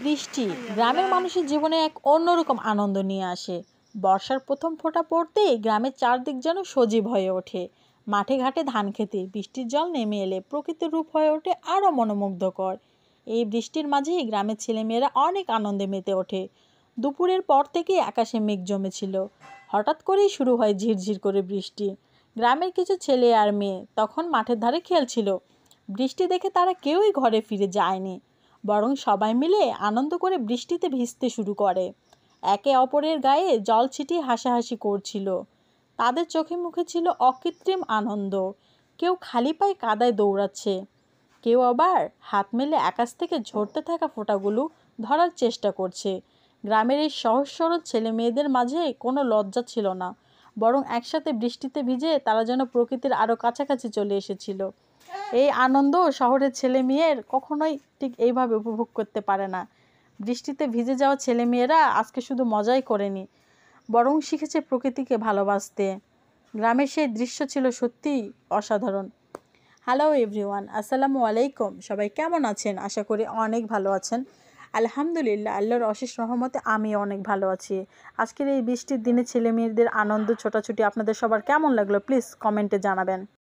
বৃষ্টি গ্রামের মানুষের জীবনে এক অন্যরকম আনন্দ নিয়ে আসে। বর্ষার প্রথম ফোঁটা পড়তেই গ্রামের চারদিক যেন সজীব হয়ে ওঠে। মাঠে ঘাটে ধান খেতে বৃষ্টির জল নেমে এলে প্রকৃতির রূপ হয়ে ওঠে আরও মনোমুগ্ধকর। এই বৃষ্টির মাঝেই গ্রামের ছেলেমেয়েরা অনেক আনন্দে মেতে ওঠে। দুপুরের পর থেকেই আকাশে মেঘ জমেছিল। হঠাৎ করেই শুরু হয় ঝিরঝির করে বৃষ্টি। গ্রামের কিছু ছেলে আর মেয়ে তখন মাঠের ধারে খেলছিল। বৃষ্টি দেখে তারা কেউই ঘরে ফিরে যায়নি, বরং সবাই মিলে আনন্দ করে বৃষ্টিতে ভিজতে শুরু করে। একে অপরের গায়ে জল ছিটিয়ে হাসাহাসি করছিল। তাদের চোখে মুখে ছিল অকৃত্রিম আনন্দ। কেউ খালি পায়ে কাদায় দৌড়াচ্ছে, কেউ আবার হাত মেলে আকাশ থেকে ঝরতে থাকা ফোঁটাগুলো ধরার চেষ্টা করছে। গ্রামের এই সহজ সরল ছেলে মেয়েদের মাঝে কোনো লজ্জা ছিল না, বরং একসাথে বৃষ্টিতে ভিজে তারা যেন প্রকৃতির আরও কাছাকাছি চলে এসেছিল। এই আনন্দ শহরের ছেলে মেয়ের কখনোই ঠিক এইভাবে উপভোগ করতে পারে না। বৃষ্টিতে ভিজে যাওয়া ছেলে মেয়েরা আজকে শুধু মজাই করেনি, বরং শিখেছে প্রকৃতিকে ভালোবাসতে। গ্রামের সেই দৃশ্য ছিল সত্যিই অসাধারণ। হ্যালো এভরিওয়ান, আসসালামু আলাইকুম। সবাই কেমন আছেন? আশা করি অনেক ভালো আছেন। আলহামদুলিল্লাহ, আল্লাহর অশেষ রহমতে আমি অনেক ভালো আছি। আজকের এই বৃষ্টির দিনে ছেলে মেয়েদের আনন্দ ছোটাছুটি আপনাদের সবার কেমন লাগলো প্লিজ কমেন্টে জানাবেন।